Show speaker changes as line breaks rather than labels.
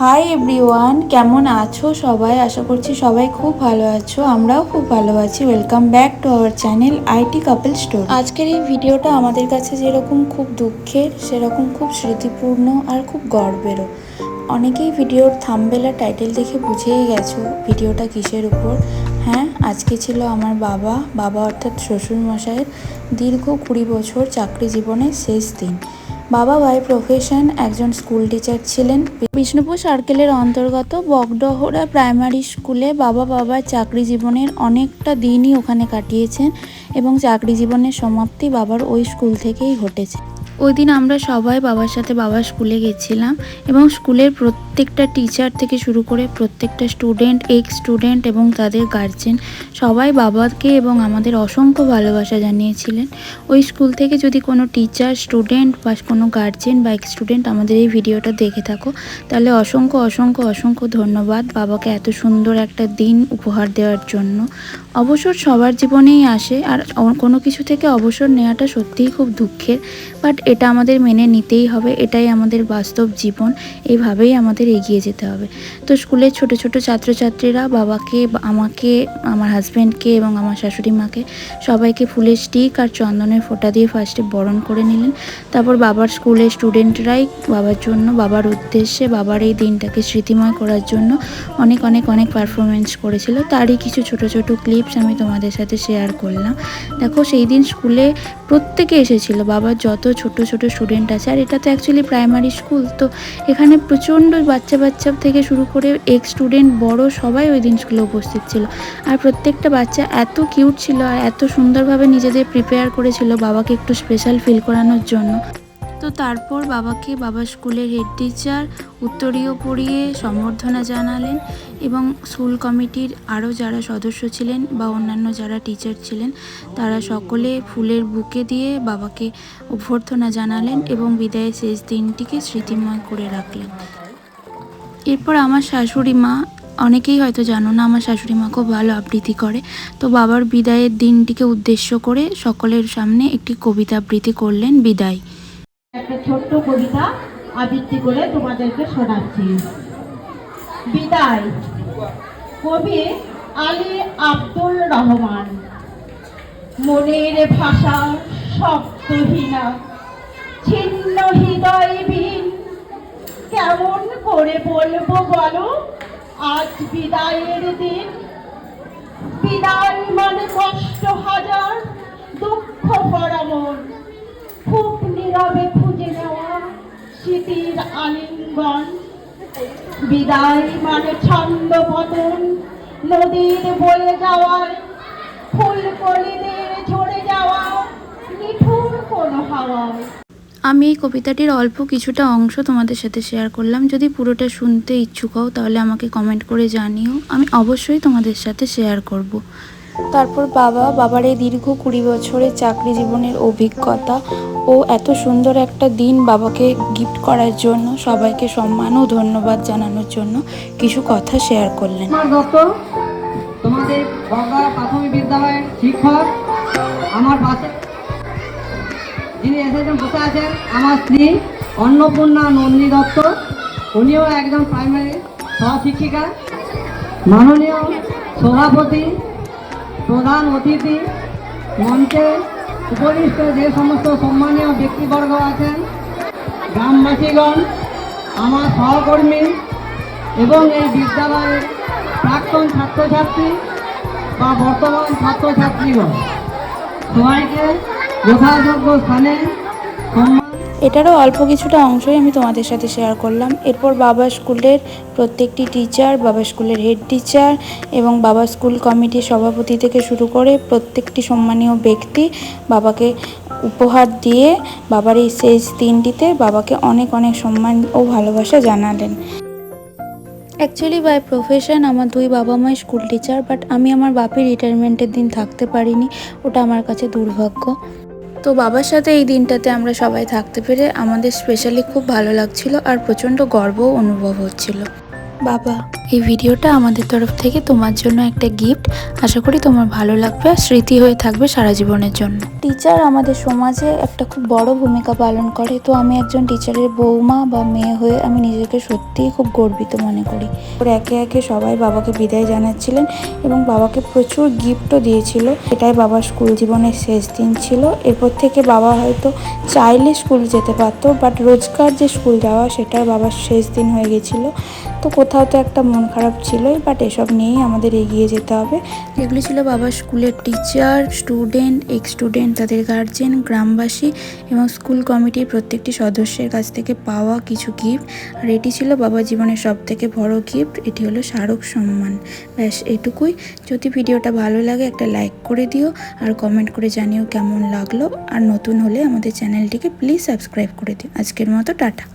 Hi everyone, কেমন আছো সবাই? আশা করছি সবাই খুব ভালো আছো। আমরাও খুব ভালো আছি। Welcome back to our channel IT couple story. আজকের এই ভিডিওটা আমাদের কাছে যেরকম খুব দুঃখের, সেরকম খুব স্মৃতিপূর্ণ আর খুব গর্বেরও। অনেকেই ভিডিওর থাম্বনেল আর টাইটেল দেখে বুঝেই গেছো ভিডিওটা কিসের উপর। হ্যাঁ, আজকে ছিল আমার বাবা অর্থাৎ শ্বশুরমশাইয়ের দীর্ঘ 20 বছর চাকরি জীবনের শেষ দিন। বাবা বাই প্রফেশন একজন স্কুল টিচার ছিলেন। বিষ্ণুপুর সার্কেলের অন্তর্গত বগডহরা প্রাইমারি স্কুলে বাবার চাকরি জীবনের অনেকটা দিনই ওখানে কাটিয়েছেন এবং চাকরি জীবনের সমাপ্তি বাবার ওই স্কুল থেকেই ঘটেছে। ওই দিন আমরা সবাই বাবার সাথে বাবার স্কুলে গেছিলাম এবং স্কুলের প্রত্যেকটা টিচার থেকে শুরু করে প্রত্যেকটা স্টুডেন্ট, এক্স স্টুডেন্ট এবং তাদের গার্জেন সবাই বাবাকে এবং আমাদের অসংখ্য ভালোবাসা জানিয়েছিলেন। ওই স্কুল থেকে যদি কোনো টিচার, স্টুডেন্ট বা কোনো গার্জেন বা এক্স স্টুডেন্ট আমাদের এই ভিডিওটা দেখে থাকো, তাহলে অসংখ্য অসংখ্য অসংখ্য ধন্যবাদ বাবাকে এত সুন্দর একটা দিন উপহার দেওয়ার জন্য। অবসর সবার জীবনেই আসে, আর কোনো কিছু থেকে অবসর নেওয়াটা সত্যিই খুব দুঃখের, বাট এটা আমাদের মেনে নিতেই হবে। এটাই আমাদের বাস্তব জীবন, এইভাবেই আমাদের এগিয়ে যেতে হবে। তো স্কুলের ছোট ছোট ছাত্রছাত্রীরা বাবাকে, আমাকে, আমার হাজব্যান্ডকে এবং আমার শাশুড়ি মাকে সবাইকে ফুলের স্টিক আর চন্দনের ফোঁটা দিয়ে ফার্স্টে বরণ করে নিলেন। তারপর বাবার স্কুলের স্টুডেন্টরাই বাবার জন্য, বাবার উদ্দেশ্যে, বাবার এই দিনটাকে স্মৃতিময় করার জন্য অনেক অনেক অনেক পারফরমেন্স করেছিল। তারই কিছু ছোট ছোট ক্লিপস আমি তোমাদের সাথে শেয়ার করলাম। দেখো, সেই দিন স্কুলে প্রত্যেকে এসেছিল, বাবার যত ছোট ছোট স্টুডেন্ট আছে, আর এটা তো অ্যাকচুয়ালি প্রাইমারি স্কুল, তো এখানে প্রচণ্ড বাচ্চা থেকে শুরু করে এক্স স্টুডেন্ট, বড় সবাই ওই দিন স্কুলে উপস্থিত ছিল। আর প্রত্যেকটা বাচ্চা এত কিউট ছিল আর এত সুন্দরভাবে নিজেদের প্রিপেয়ার করেছিল বাবাকে একটু স্পেশাল ফিল করানোর জন্য। তো তারপর বাবাকে বাবার স্কুলের হেড টিচার উত্তরীয় পরিয়ে সম্বর্ধনা জানালেন এবং স্কুল কমিটির আরও যারা সদস্য ছিলেন বা অন্যান্য যারা টিচার ছিলেন তারা সকলে ফুলের বুকে দিয়ে বাবাকে অভ্যর্থনা জানালেন এবং বিদায়ের শেষ দিনটিকে স্মৃতিময় করে রাখলেন। এরপর আমার শাশুড়ি মা, অনেকেই হয়তো জানো না, আমার শাশুড়ি মা খুব ভালো আবৃত্তি করে, তো বাবার বিদায়ের দিনটিকে উদ্দেশ্য করে সকলের সামনে একটি কবিতা আবৃত্তি করলেন, বিদায়।
একটা ছোট্ট কবিতা আবৃত্তি করে তোমাদেরকে শোনাচ্ছি। বিদায়, কবি আলী আব্দুল রহমান। মনের ভাষা শব্দহীনা, ছিন্ন হৃদয়হীন, কেমন করে বলবো বলো আজ বিদায়ের দিন। বিদায় মানে কষ্ট হাজার, দুঃখ ভরা মন, খুব নীরবে খুঁজে নেওয়া স্মৃতির আলিঙ্গন। বিদায় মানে ছন্দ পতন, নদীর বয়ে যাওয়ায়, ফুলকলিদের ঝরে যাওয়া নিঠুর কোনো হাওয়ায়।
আমি এই কবিতাটির অল্প কিছুটা অংশ তোমাদের সাথে শেয়ার করলাম। যদি পুরোটা শুনতে ইচ্ছুক হও তাহলে আমাকে কমেন্ট করে জানিও, আমি অবশ্যই তোমাদের সাথে শেয়ার করব। তারপর বাবার এই দীর্ঘ 20 বছরের চাকরি জীবনের অভিজ্ঞতা ও এত সুন্দর একটা দিন বাবাকে গিফট করার জন্য সবাইকে সম্মান ও ধন্যবাদ জানানোর জন্য কিছু কথা শেয়ার করলেন।
তোমাদের বগডহরা প্রাথমিক বিদ্যালয়ের শিক্ষক, আমার পাশে যিনি এসেছেন বসে আছেন আমার স্ত্রী অন্নপূর্ণা নন্দী দত্ত, উনিও একজন প্রাইমারি সহশিক্ষিকা। মাননীয় সভাপতি, প্রধান অতিথি, মঞ্চে উপবিষ্ট যে সমস্ত সম্মানীয় ব্যক্তিবর্গ আছেন, গ্রামবাসীগণ, আমার সহকর্মী এবং এই বিদ্যালয়ের প্রাক্তন ছাত্রছাত্রী বা বর্তমান ছাত্রছাত্রীগণ, সবাইকে যথাযোগ্য স্থানে সম্মান।
এটারও অল্প কিছুটা অংশই আমি তোমাদের সাথে শেয়ার করলাম। এরপর বাবা স্কুলের প্রত্যেকটি টিচার, বাবা স্কুলের হেড টিচার এবং বাবা স্কুল কমিটির সভাপতি থেকে শুরু করে প্রত্যেকটি সম্মানীয় ব্যক্তি বাবাকে উপহার দিয়ে বাবার এই শেষ দিনটিতে বাবাকে অনেক অনেক সম্মান ও ভালোবাসা জানালেন। অ্যাকচুয়ালি বাই প্রফেশন আমার দুই বাবা মাই স্কুল টিচার, বাট আমি আমার বাপের রিটায়ারমেন্টের দিন থাকতে পারিনি, ওটা আমার কাছে দুর্ভাগ্য। তো বাবার সাথে এই দিনটাতে আমরা সবাই থাকতে পেরে আমাদের স্পেশালি খুব ভালো লাগছিল আর প্রচণ্ড গর্বও অনুভব হচ্ছিল। বাবা। এই ভিডিওটা আমাদের তরফ থেকে তোমার জন্য একটা গিফট। আশা করি তোমার ভালো লাগবে আর স্মৃতি হয়ে থাকবে সারা জীবনের জন্য। টিচার আমাদের সমাজে একটা খুব বড় ভূমিকা পালন করে, তো আমি একজন টিচারের বৌমা বা মেয়ে হয়ে আমি নিজেকে সত্যিই খুব গর্বিত মনে করি। একে একে সবাই বাবাকে বিদায় জানাচ্ছিলেন এবং বাবাকে প্রচুর গিফটও দিয়েছিল। এটাই বাবার স্কুল জীবনের শেষ দিন ছিল। এরপর থেকে বাবা হয়তো চাইলে স্কুল যেতে পারতো, বাট রোজকার যে স্কুল যাওয়া সেটার বাবার শেষ দিন হয়ে গেছিলো। তো কোথাও তো একটা মন খারাপ ছিলই, বাট এসব নিয়েই আমাদের এগিয়ে যেতে হবে। এগুলি ছিল বাবার স্কুলের টিচার, স্টুডেন্ট, এক্স স্টুডেন্ট, তাদের গার্জেন, গ্রামবাসী এবং স্কুল কমিটির প্রত্যেকটি সদস্যের কাছ থেকে পাওয়া কিছু গিফট। আর এটি ছিল বাবার জীবনের সব থেকে বড় গিফট, এটি হলো স্মারক সম্মান। ব্যাস এটুকুই। যদি ভিডিওটা ভালো লাগে একটা লাইক করে দিও আর কমেন্ট করে জানিও কেমন লাগলো। আর নতুন হলে আমাদের চ্যানেলটিকে প্লিজ সাবস্ক্রাইব করে দিও। আজকের মতো টাটা।